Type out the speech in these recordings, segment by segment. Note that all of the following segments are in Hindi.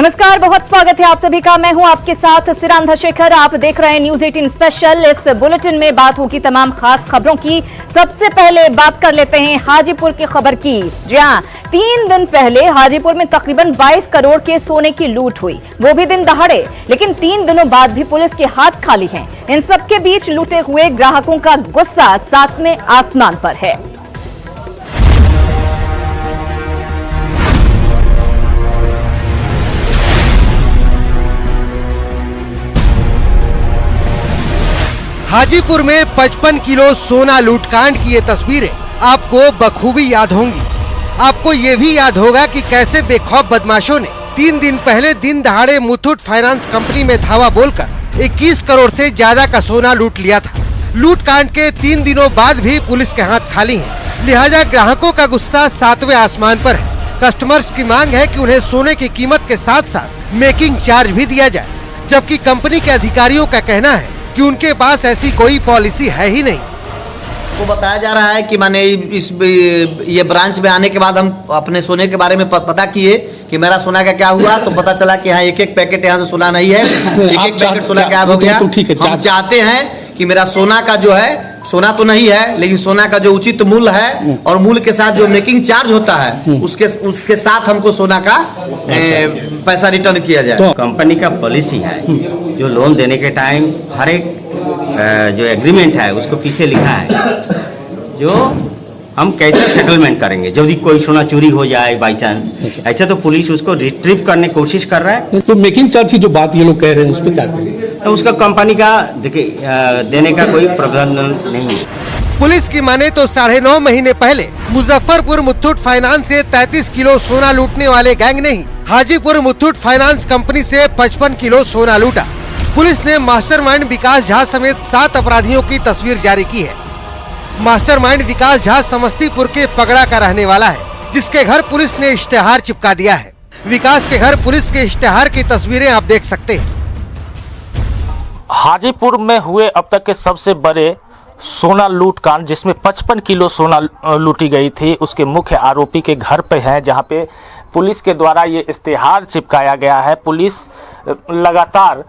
नमस्कार, बहुत स्वागत है आप सभी का। मैं हूं आपके साथ सिरांधा शेखर। आप देख रहे हैं न्यूज 18 स्पेशल। इस बुलेटिन में बात होगी तमाम खास खबरों की। सबसे पहले बात कर लेते हैं हाजीपुर की खबर की। जी हां, 3 दिन पहले हाजीपुर में तकरीबन 22 करोड़ के सोने की लूट हुई, वो भी दिन दहाड़े। लेकिन 3 दिनों बाद भी पुलिस के हाथ खाली हैं। इन सबके बीच लूटे हुए ग्राहकों का गुस्सा सातवें आसमान पर है। हाजीपुर में 55 किलो सोना लूटकांड की ये तस्वीरें आपको बखूबी याद होंगी। आपको ये भी याद होगा कि कैसे बेखौफ बदमाशों ने 3 दिन पहले दिन दहाड़े मुथूट फाइनेंस कंपनी में धावा बोलकर 21 करोड़ से ज्यादा का सोना लूट लिया था। लूटकांड के 3 दिनों बाद भी पुलिस के हाथ खाली हैं। लिहाजा ग्राहकों का गुस्सा सातवें आसमान पर है। कस्टमर्स की मांग है कि उन्हें सोने की कीमत के साथ साथ मेकिंग चार्ज भी दिया जाए, जबकि कंपनी के अधिकारियों का कहना है कि उनके पास ऐसी कोई पॉलिसी है ही नहीं। वो बताया जा रहा है कि माने ये ब्रांच में आने के बाद हम अपने सोने के बारे में पता किए कि मेरा सोना का क्या हुआ, तो पता चला कि हाँ एक पैकेट यहाँ से सोना नहीं है, एक पैकेट सोना गायब हो गया। हम चाहते हैं कि मेरा सोना का जो है, सोना तो नहीं है लेकिन सोना का जो उचित मूल्य है और मूल्य के साथ जो मेकिंग चार्ज होता है उसके साथ हमको सोना का पैसा रिटर्न किया जाए। तो कंपनी का पॉलिसी है जो लोन देने के टाइम हर एक जो एग्रीमेंट है उसको पीछे लिखा है जो हम कैसे सेटलमेंट करेंगे जब कोई सोना चोरी हो जाए बाई चांस। ऐसा तो पुलिस उसको रिट्रीव करने की कोशिश कर रहा है। तो मेकिंग चार्ज की जो बात ये लोग कह रहे हैं उस पर क्या करेंगे? तो उसका कंपनी का देखिए देने का कोई प्रावधान नहीं है। पुलिस की माने तो 9.5 महीने पहले मुजफ्फरपुर मुथूट फाइनेंस से 33 किलो सोना लूटने वाले गैंग ने ही हाजीपुर मुथूट फाइनेंस कंपनी से 55 किलो सोना लूटा। पुलिस ने मास्टरमाइंड विकास झा समेत 7 अपराधियों की तस्वीर जारी की है। मास्टरमाइंड विकास झा समस्तीपुर के पगड़ा का रहने वाला है, जिसके घर पुलिस ने इश्तेहार चिपका दिया है। विकास के घर पुलिस के इश्तेहार की तस्वीरें आप देख सकते हैं। हाजीपुर में हुए अब तक के सबसे बड़े सोना लूट कांड, जिसमें 55 किलो सोना लूटी गई थी, उसके मुख्य आरोपी के घर पे है, जहां पे पुलिस के द्वारा ये इश्तेहार चिपकाया गया है। पुलिस लगातार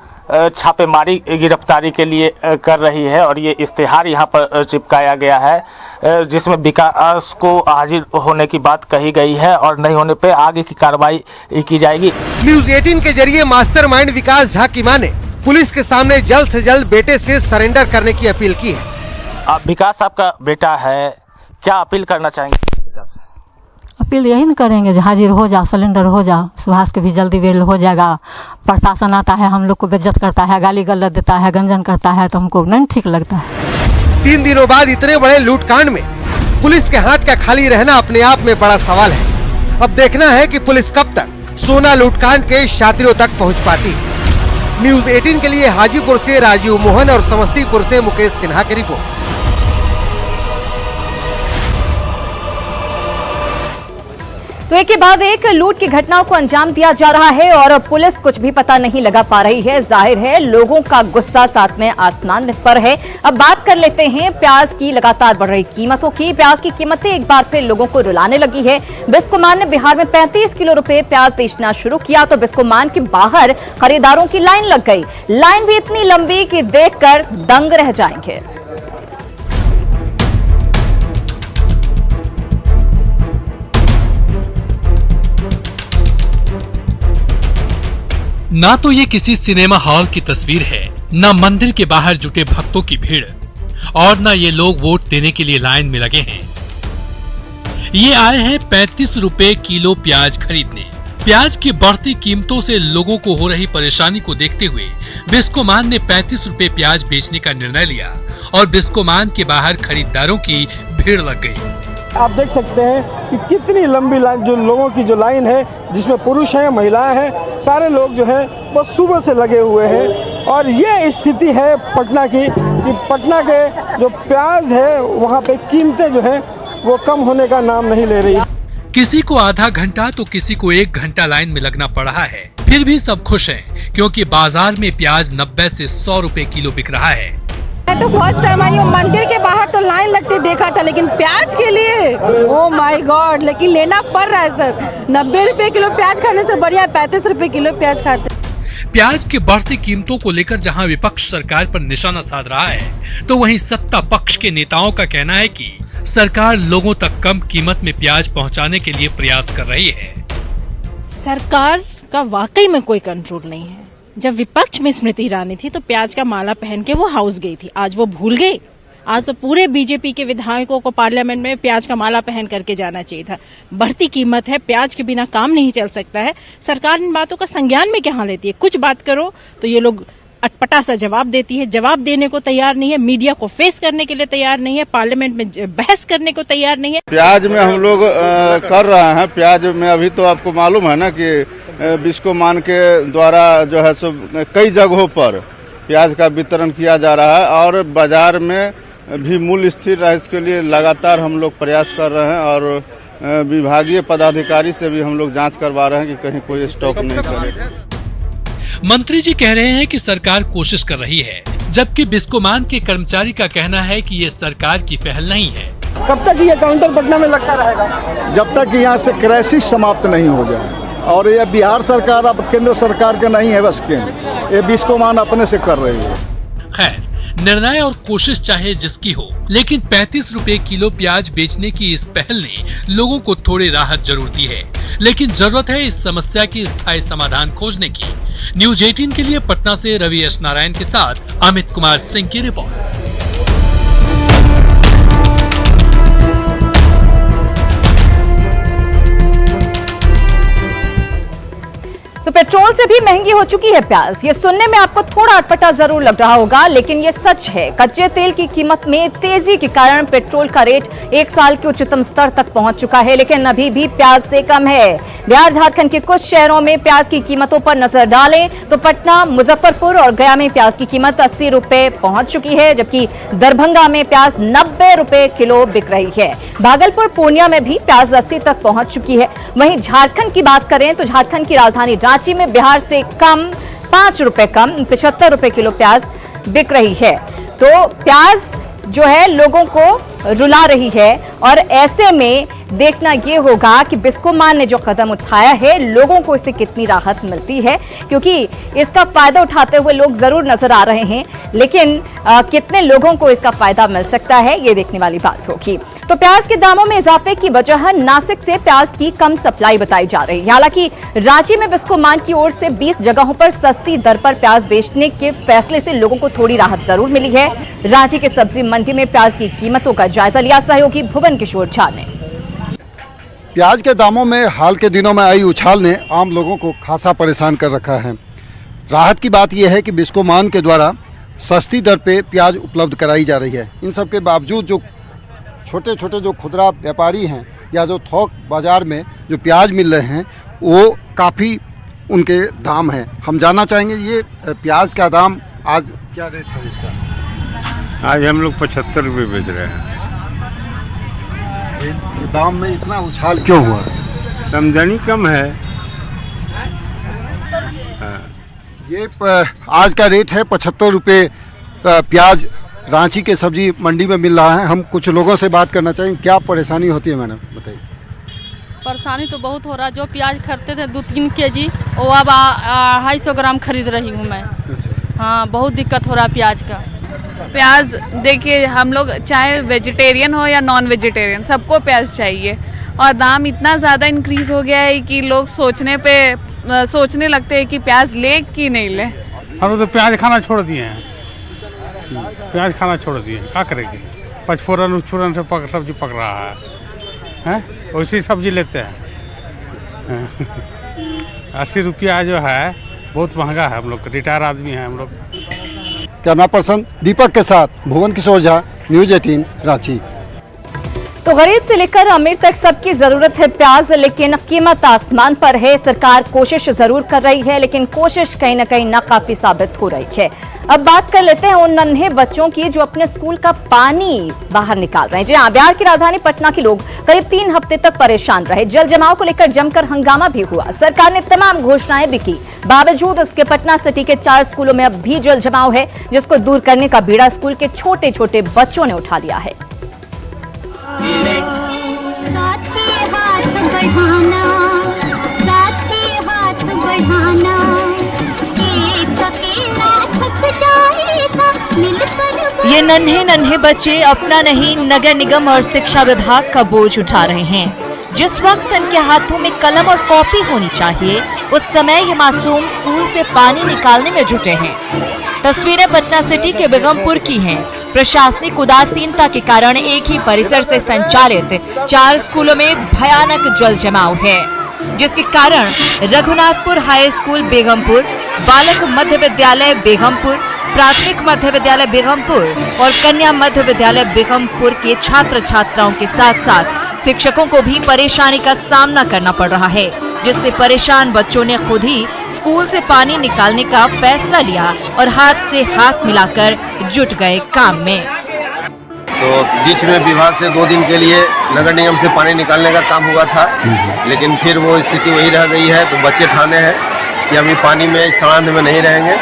छापेमारी गिरफ्तारी के लिए कर रही है और ये इश्तेहार यहाँ पर चिपकाया गया है, जिसमें विकास को हाजिर होने की बात कही गई है और नहीं होने पे आगे की कार्रवाई की जाएगी। न्यूज 18 के जरिए मास्टरमाइंड विकास झा की मां ने पुलिस के सामने जल्द से जल्द बेटे से सरेंडर करने की अपील की है। विकास आपका बेटा है, क्या अपील करना चाहेंगे? अपील यही न करेंगे, हाजिर हो जा, सिलेंडर हो जा। सुभाष के भी जल्दी बेल हो जाएगा। प्रशासन आता है, हम लोग को बेइज्जत करता है, गाली गलौज देता है, गंजन करता है, तो हमको नहीं ठीक लगता है। 3 दिनों बाद इतने बड़े लूटकांड में पुलिस के हाथ का खाली रहना अपने आप में बड़ा सवाल है। अब देखना है कि पुलिस कब तक सोना लूटकांड के शातिरों तक पहुंच पाती है। न्यूज 18 के लिए हाजीपुर से राजीव मोहन और समस्तीपुर से मुकेश सिन्हा की रिपोर्ट। तो एक के बाद एक लूट की घटनाओं को अंजाम दिया जा रहा है और पुलिस कुछ भी पता नहीं लगा पा रही है। जाहिर है लोगों का गुस्सा सातवें आसमान पर है। अब बात कर लेते हैं प्याज की लगातार बढ़ रही कीमतों की। प्याज की कीमतें एक बार फिर लोगों को रुलाने लगी है। बिस्कोमान ने बिहार में 35 किलो रुपए प्याज बेचना शुरू किया तो बिस्कोमान के बाहर खरीदारों की लाइन लग गई। लाइन भी इतनी लंबी कि देखकर दंग रह जाएंगे। ना तो ये किसी सिनेमा हॉल की तस्वीर है, ना मंदिर के बाहर जुटे भक्तों की भीड़, और ना ये लोग वोट देने के लिए लाइन में लगे हैं। ये आए हैं 35 रुपए किलो प्याज खरीदने। प्याज की बढ़ती कीमतों से लोगों को हो रही परेशानी को देखते हुए बिस्कोमान ने 35 रुपए प्याज बेचने का निर्णय लिया और बिस्कोमान के बाहर खरीदारों की भीड़ लग गई। आप देख सकते हैं कि कितनी लंबी लाइन, जो लोगों की जो लाइन है, जिसमें पुरुष हैं, महिलाएं हैं, सारे लोग जो हैं वो सुबह से लगे हुए हैं। और ये स्थिति है पटना की कि पटना के जो प्याज है वहाँ पे कीमतें जो हैं वो कम होने का नाम नहीं ले रही। किसी को आधा घंटा तो किसी को 1 घंटा लाइन में लगना पड़ रहा है, फिर भी सब खुश हैं क्योंकि बाजार में प्याज 90 से 100 रुपए किलो बिक रहा है। मैं तो फर्स्ट टाइम आई हूँ। मंदिर के बाहर तो लाइन लगती देखा था, लेकिन प्याज के लिए ओ माय गॉड, लेकिन लेना पड़ रहा है सर। 90 रुपए किलो प्याज खाने से बढ़िया 35 रुपए किलो प्याज खाते। प्याज की बढ़ती कीमतों को लेकर जहां विपक्ष सरकार पर निशाना साध रहा है, तो वहीं सत्ता पक्ष के नेताओं का कहना है कि सरकार लोगों तक कम कीमत में प्याज पहुंचाने के लिए प्रयास कर रही है। सरकार का वाकई में कोई कंट्रोल नहीं है। जब विपक्ष में स्मृति ईरानी थी तो प्याज का माला पहन के वो हाउस गई थी, आज वो भूल गई। आज तो पूरे बीजेपी के विधायकों को पार्लियामेंट में प्याज का माला पहन करके जाना चाहिए था। बढ़ती कीमत है, प्याज के बिना काम नहीं चल सकता है। सरकार इन बातों का संज्ञान में क्या लेती है? कुछ बात करो तो ये लोग अटपटा सा जवाब देती है, जवाब देने को तैयार नहीं है, मीडिया को फेस करने के लिए तैयार नहीं है, पार्लियामेंट में बहस करने को तैयार नहीं है। प्याज में हम लोग कर रहे हैं। प्याज में अभी तो आपको मालूम है ना कि बिस्कोमान के द्वारा जो है सो कई जगहों पर प्याज का वितरण किया जा रहा है और बाजार में भी मूल्य स्थिर रहे, इसके लिए लगातार हम लोग प्रयास कर रहे हैं और विभागीय पदाधिकारी से भी हम लोग जांच करवा रहे हैं कि कहीं कोई स्टॉक नहीं करे। मंत्री जी कह रहे हैं कि सरकार कोशिश कर रही है, जबकि बिस्कोमान के कर्मचारी का कहना है कि ये सरकार की पहल नहीं है। कब तक ये काउंटर पटना में लगता रहेगा? जब तक यहाँ से क्राइसिस समाप्त नहीं हो जाए। और ये बिहार सरकार अब केंद्र सरकार के नहीं है, बस केंद्र ये बिस्कोमान अपने से कर रही है। खैर, निर्णय और कोशिश चाहे जिसकी हो, लेकिन 35 रुपए किलो प्याज बेचने की इस पहल ने लोगों को थोड़ी राहत जरूर दी है, लेकिन जरूरत है इस समस्या की स्थायी समाधान खोजने की। न्यूज 18 के लिए पटना से रवि एस नारायण के साथ अमित कुमार सिंह की रिपोर्ट। तो पेट्रोल से भी महंगी हो चुकी है प्याज। ये सुनने में आपको थोड़ा अटपटा जरूर लग रहा होगा, लेकिन ये सच है। कच्चे तेल की कीमत में तेजी के कारण पेट्रोल का रेट 1 साल के उच्चतम स्तर तक पहुंच चुका है, लेकिन अभी भी प्याज से कम है। बिहार झारखंड के कुछ शहरों में प्याज की कीमतों पर नजर डालें तो पटना, मुजफ्फरपुर और गया में प्याज की कीमत 80 रुपए पहुंच चुकी है, जबकि दरभंगा में प्याज 90 रुपए किलो बिक रही है। भागलपुर, पूर्णिया में भी प्याज 80 तक पहुंच चुकी है। वहीं झारखंड की बात करें तो झारखंड की राजधानी रांची में बिहार से कम 5 रुपए कम 75 रुपए किलो प्याज बिक रही है। तो प्याज जो है लोगों को रुला रही है और ऐसे में देखना यह होगा कि बिस्कोमान ने जो कदम उठाया है लोगों को इससे कितनी राहत मिलती है, क्योंकि इसका फायदा उठाते हुए लोग जरूर नजर आ रहे हैं, लेकिन कितने लोगों को इसका फायदा मिल सकता है ये देखने वाली बात होगी। तो प्याज के दामों में इजाफे की वजह नासिक से प्याज की कम सप्लाई बताई जा रही है। हालांकि रांची में बिस्कोमान की ओर से 20 जगहों पर सस्ती दर पर प्याज बेचने के फैसले से लोगों को थोड़ी राहत जरूर मिली है। रांची के सब्जी मंडी में प्याज की कीमतों का जायजा लिया सहयोगी भुवन किशोर झा ने। प्याज के दामों में हाल के दिनों में आई उछाल ने आम लोगों को खासा परेशान कर रखा है। राहत की बात यह है कि बिस्कोमान के द्वारा सस्ती दर पे प्याज उपलब्ध कराई जा रही है। इन सब के बावजूद जो छोटे छोटे जो खुदरा व्यापारी हैं या जो थोक बाजार में जो प्याज मिल रहे हैं वो काफ़ी उनके दाम हैं। हम जानना चाहेंगे ये प्याज का दाम आज क्या रेट है इसका? आज हम लोग 75 रुपये बेच रहे हैं। दाम में इतना उछाल क्यों हुआ? आमदनी कम है। ये आज का रेट है 75 रुपये प्याज रांची के सब्जी मंडी में मिल रहा है। हम कुछ लोगों से बात करना चाहेंगे, क्या परेशानी होती है मैडम बताइए। परेशानी तो बहुत हो रहा है। जो प्याज खरीदते थे 2-3 केजी वो अब 250 ग्राम खरीद रही हूँ मैं। हाँ, बहुत दिक्कत हो रहा है प्याज का। प्याज देखिए, हम लोग चाहे वेजिटेरियन हो या नॉन वेजिटेरियन सबको प्याज चाहिए, और दाम इतना ज़्यादा इंक्रीज हो गया है कि लोग सोचने लगते हैं कि प्याज ले कि नहीं ले। हम तो प्याज खाना छोड़ दिए हैं, प्याज खाना छोड़ दिए हैं, क्या करेंगे? पचफोरन उचफोरन से सब्जी पक रहा है, वैसी सब्जी लेते हैं। 80 रुपया जो है बहुत महंगा है। हम लोग रिटायर आदमी हैं हम लोग। कैमरा पर्सन दीपक के साथ भुवन किशोर झा, न्यूज 18 रांची। तो गरीब से लेकर अमीर तक सबकी जरूरत है प्याज, लेकिन कीमत आसमान पर है। सरकार कोशिश जरूर कर रही है, लेकिन कोशिश कहीं ना कहीं नाकाफी साबित हो रही है। अब बात कर लेते हैं उन नन्हे बच्चों की जो अपने स्कूल का पानी बाहर निकाल रहे हैं। जी हां, बिहार की राजधानी पटना के लोग करीब 3 हफ्ते तक परेशान रहे। जल जमाव को लेकर जमकर हंगामा भी हुआ। सरकार ने तमाम घोषणाएं भी की, बावजूद उसके पटना सिटी के 4 स्कूलों में अब भी जल जमाव है, जिसको दूर करने का बीड़ा स्कूल के छोटे छोटे बच्चों ने उठा लिया है। ये नन्हे नन्हे बच्चे अपना नहीं नगर निगम और शिक्षा विभाग का बोझ उठा रहे हैं। जिस वक्त इनके हाथों में कलम और कॉपी होनी चाहिए, उस समय ये मासूम स्कूल से पानी निकालने में जुटे हैं। तस्वीरें पटना सिटी के बेगमपुर की हैं। प्रशासनिक उदासीनता के कारण एक ही परिसर से संचालित 4 स्कूलों में भयानक जल जमाव है, जिसके कारण रघुनाथपुर हाई स्कूल बेगमपुर, बालक मध्य विद्यालय बेगमपुर, प्राथमिक मध्य विद्यालय बेगमपुर और कन्या मध्य विद्यालय बेगमपुर के छात्र छात्राओं के साथ साथ शिक्षकों को भी परेशानी का सामना करना पड़ रहा है, जिससे परेशान बच्चों ने खुद ही स्कूल से पानी निकालने का फैसला लिया और हाथ से हाथ मिलाकर जुट गए काम में। तो बीच में विभाग से 2 दिन के लिए नगर निगम से पानी निकालने का काम हुआ था, लेकिन फिर वो स्थिति वही रह गई है। तो बच्चे ठाने हैं कि अभी पानी में सड़ांध में नहीं रहेंगे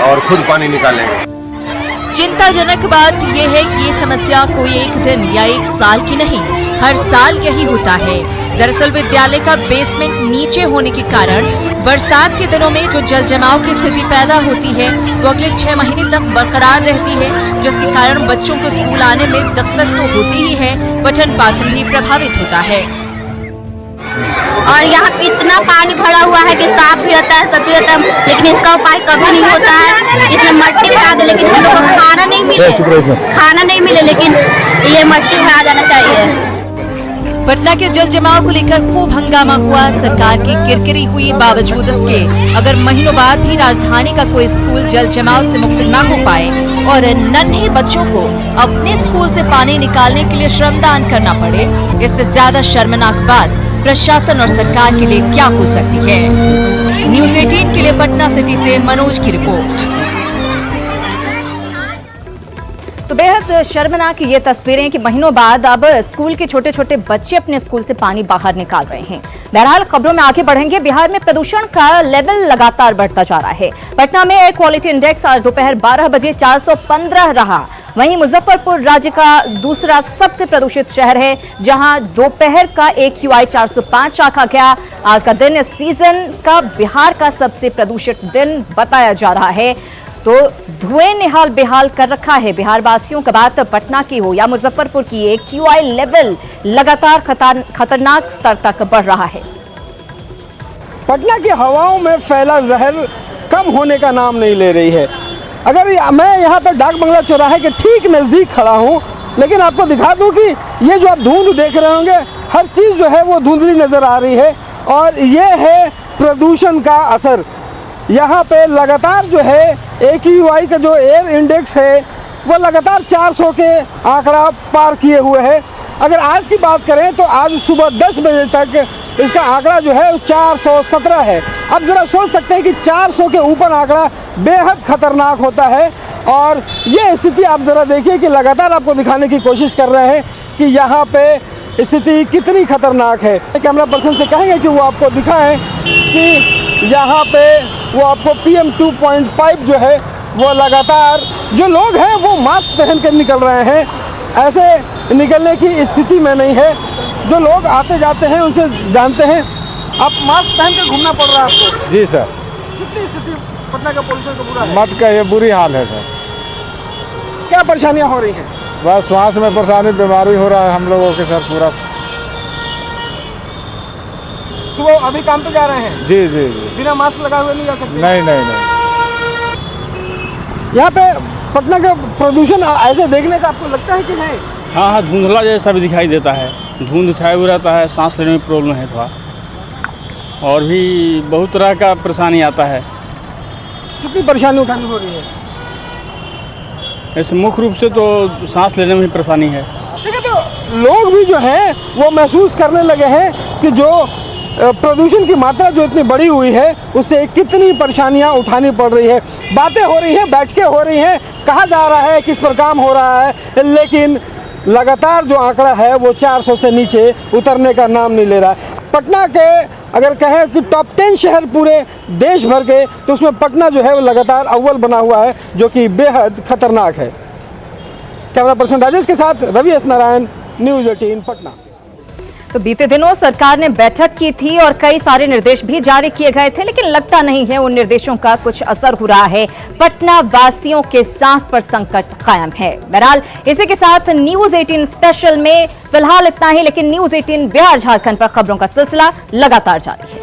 और खुद पानी निकालेंगे। चिंताजनक बात यह है कि ये समस्या कोई एक दिन या एक साल की नहीं, हर साल यही होता है। दरअसल विद्यालय का बेसमेंट नीचे होने के कारण बरसात के दिनों में जो जल जमाव की स्थिति पैदा होती है वो अगले 6 महीने तक बरकरार रहती है, जिसके कारण बच्चों को स्कूल आने में दिक्कत तो होती ही है, पठन पाठन भी प्रभावित होता है। और यहाँ इतना पानी भरा हुआ है कि साफ भी होता है, सब भी होता है, लेकिन इसका उपाय कभी नहीं होता है। इसमें मट्टी भरा दे, लेकिन हम लोग को खाना नहीं मिले, लेकिन ये मट्टी भरा जाना चाहिए। पटना के जल जमाव को लेकर खूब हंगामा हुआ। सरकार की किरकिरी हुई, बावजूद इसके अगर महीनों बाद भी राजधानी का कोई स्कूल जल जमाव से मुक्त न हो पाए और नन्हे बच्चों को अपने स्कूल से पानी निकालने के लिए श्रमदान करना पड़े, इससे ज्यादा शर्मनाक बात प्रशासन और सरकार के लिए क्या हो सकती है। न्यूज़ 18 के लिए पटना सिटी से मनोज की रिपोर्ट। तो बेहद शर्मनाक ये तस्वीरें कि महीनों बाद अब स्कूल के छोटे छोटे बच्चे अपने स्कूल से पानी बाहर निकाल रहे हैं। बहरहाल खबरों में आगे बढ़ेंगे। बिहार में प्रदूषण का लेवल लगातार बढ़ता जा रहा है। पटना में एयर क्वालिटी इंडेक्स आज दोपहर 12 बजे 415 रहा। वहीं मुजफ्फरपुर राज्य का दूसरा सबसे प्रदूषित शहर है, जहां दोपहर का AQI 405 रखा गया। आज का दिन इस सीजन का बिहार का सबसे प्रदूषित दिन बताया जा रहा है। तो धुएं ने हाल बेहाल कर रखा है बिहार वासियों का। बात पटना की हो या मुजफ्फरपुर की, AQI लेवल लगातार खतरनाक स्तर तक बढ़ रहा है। पटना की हवाओं में फैला जहर कम होने का नाम नहीं ले रही है। अगर मैं यहाँ पे डाक बंगला चौराहे के ठीक नज़दीक खड़ा हूँ, लेकिन आपको दिखा दूँ कि ये जो आप धुंध देख रहे होंगे, हर चीज़ जो है वो धुंधली नज़र आ रही है और ये है प्रदूषण का असर। यहाँ पे लगातार जो है AQI का जो एयर इंडेक्स है वो लगातार 400 के आंकड़ा पार किए हुए है। अगर आज की बात करें तो आज सुबह 10 बजे तक इसका आंकड़ा जो है 417 है। अब ज़रा सोच सकते हैं कि 400 के ऊपर आंकड़ा बेहद खतरनाक होता है। और ये स्थिति आप ज़रा देखिए कि लगातार आपको दिखाने की कोशिश कर रहे हैं कि यहाँ पे स्थिति कितनी खतरनाक है। कैमरा पर्सन से कहेंगे कि वो आपको दिखाएं कि यहाँ पे वो आपको PM 2.5 जो है वो लगातार, जो लोग हैं वो मास्क पहन कर निकल रहे हैं। ऐसे निकलने की स्थिति में नहीं है। जो लोग आते जाते हैं उनसे जानते हैं। आप मास्क पहन कर घूमना पड़ रहा है आपको? जी सर। कितनी स्थिति पटना का पोल्यूशन का बुरा है? मत कहिए, बुरी हाल है सर। क्या परेशानियां हो रही हैं? बस श्वास में परेशानी, बीमारी हो रहा है हम लोगों के सर पूरा। सुबह अभी काम पे जा रहे हैं? जी जी जी। बिना मास्क लगाए हुए नहीं जा सकते? नहीं नहीं नहीं। यहाँ पे पटना का प्रदूषण ऐसे देखने से आपको लगता है कि नहीं? हाँ हाँ, धुंधला जैसा भी दिखाई देता है, धुंध छाया हुआ रहता है, सांस लेने में प्रॉब्लम है थोड़ा, और भी बहुत तरह का परेशानी आता है। कितनी परेशानी उठानी हो रही है? ऐसे मुख्य रूप से तो सांस लेने में ही परेशानी है। देखिए, तो लोग भी जो हैं वो महसूस करने लगे हैं कि जो प्रदूषण की मात्रा जो इतनी बढ़ी हुई है उससे कितनी परेशानियां उठानी पड़ रही है। बातें हो रही हैं, बैठकें हो रही हैं, कहा जा रहा है कि इस पर काम हो रहा है, लेकिन लगातार जो आंकड़ा है वो 400 से नीचे उतरने का नाम नहीं ले रहा है। पटना के अगर कहें कि टॉप 10 शहर पूरे देश भर के, तो उसमें पटना जो है वो लगातार अव्वल बना हुआ है, जो कि बेहद खतरनाक है। कैमरा पर्सन राजेश के साथ रवि एस नारायण, न्यूज़ 18 पटना। तो बीते दिनों सरकार ने बैठक की थी और कई सारे निर्देश भी जारी किए गए थे, लेकिन लगता नहीं है उन निर्देशों का कुछ असर हो रहा है। पटना वासियों के सांस पर संकट कायम है। बहरहाल इसी के साथ न्यूज़ 18 स्पेशल में फिलहाल इतना ही, लेकिन न्यूज़ 18 बिहार झारखंड पर खबरों का सिलसिला लगातार जारी है।